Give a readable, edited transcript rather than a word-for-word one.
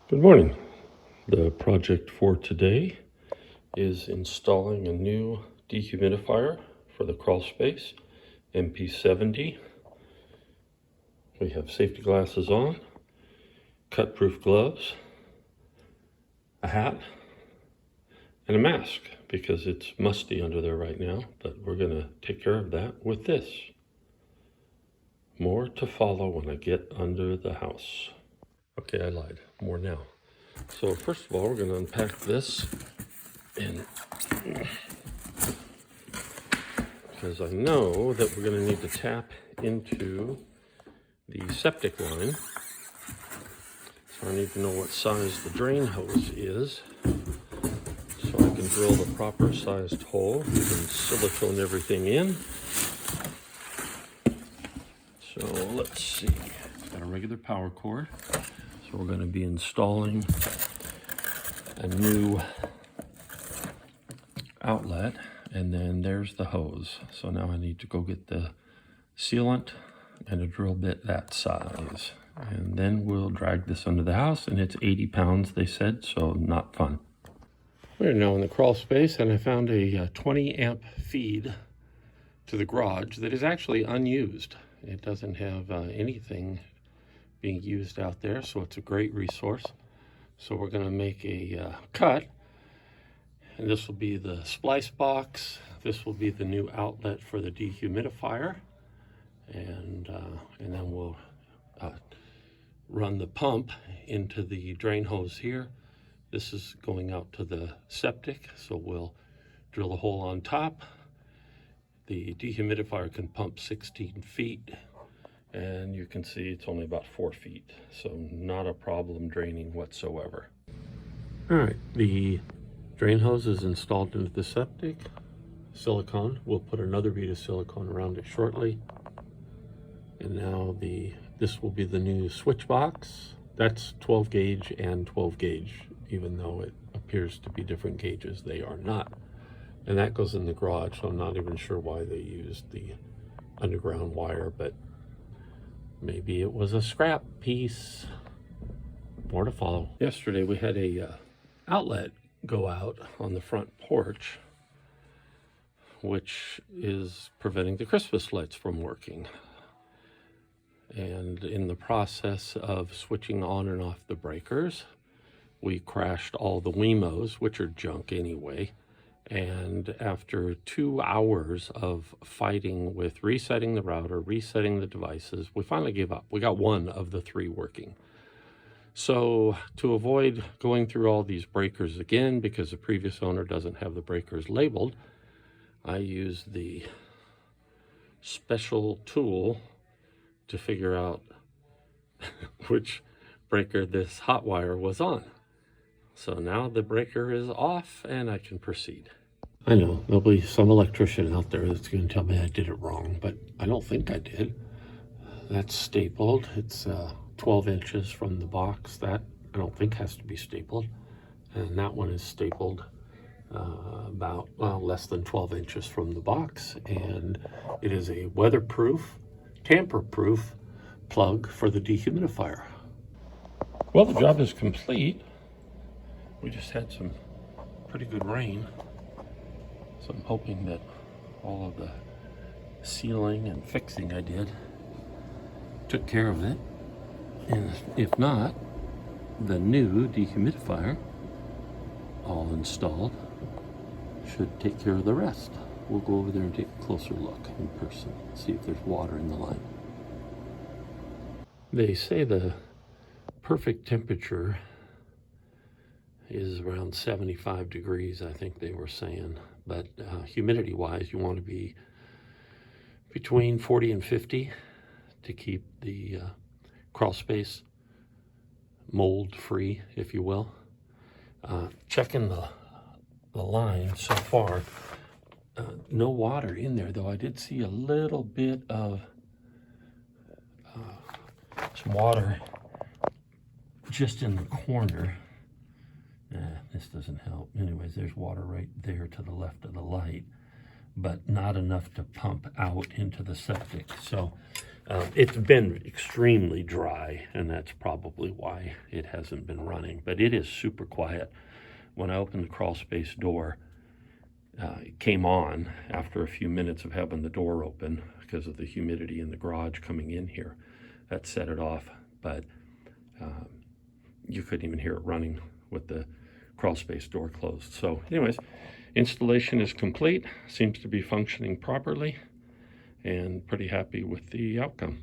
Good morning. The project for today is installing a new dehumidifier for the crawl space, MP70. We have safety glasses on, cut-proof gloves, a hat, and a mask because it's musty under there right now, but we're going to take care of that with this. More to follow when I get under the house. Okay, I lied. More now. So first of all, we're going to unpack this, and because I know that we're going to need to tap into the septic line. So I need to know what size the drain hose is so I can drill the proper sized hole and silicone everything in. So let's see, it's got a regular power cord. So we're going to be installing a new outlet, and then there's the hose. So now I need to go get the sealant and a drill bit that size, and then we'll drag this under the house. And it's 80 pounds, they said, so not fun. We're now in the crawl space, and I found a 20 amp feed to the garage that is actually unused. It doesn't have anything being used out there, so it's a great resource. So we're going to make a cut, and this will be the splice box. This will be the new outlet for the dehumidifier, and then we'll run the pump into the drain hose here. This is going out to the septic, so we'll drill a hole on top. The dehumidifier can pump 16 feet, and you can see it's only about 4 feet, so not a problem draining whatsoever. All right, the drain hose is installed into the septic. Silicone, we'll put another bead of silicone around it shortly. And now this will be the new switch box. That's 12 gauge and 12 gauge, even though it appears to be different gauges, they are not. And that goes in the garage, so I'm not even sure why they used the underground wire, but maybe it was a scrap piece. More to follow. Yesterday we had a outlet go out on the front porch, which is preventing the Christmas lights from working. And in the process of switching on and off the breakers, we crashed all the Wemos, which are junk anyway. And after 2 hours of fighting with resetting the router, resetting the devices, we finally gave up. We got one of the 3 working. So to avoid going through all these breakers again, because the previous owner doesn't have the breakers labeled, I used the special tool to figure out which breaker this hot wire was on. So now the breaker is off and I can proceed. I know there'll be some electrician out there that's going to tell me I did it wrong, but I don't think I did. That's stapled. It's 12 inches from the box. That I don't think has to be stapled. And that one is stapled about less than 12 inches from the box. And it is a weatherproof, tamper-proof plug for the dehumidifier. Well, the job is complete. We just had some pretty good rain, so I'm hoping that all of the sealing and fixing I did took care of it. And if not, the new dehumidifier, all installed, should take care of the rest. We'll go over there and take a closer look in person, see if there's water in the line. They say the perfect temperature is around 75 degrees, I think they were saying. But humidity-wise, you want to be between 40 and 50 to keep the crawl space mold-free, if you will. Checking the line so far, no water in there, though I did see a little bit of some water just in the corner. This doesn't help. Anyways, there's water right there to the left of the light, but not enough to pump out into the septic. So It's been extremely dry, and that's probably why it hasn't been running, but it is super quiet. When I opened the crawl space door, it came on after a few minutes of having the door open because of the humidity in the garage coming in here. That set it off, but you couldn't even hear it running with the crawl space door closed. So anyways, installation is complete, seems to be functioning properly, and pretty happy with the outcome.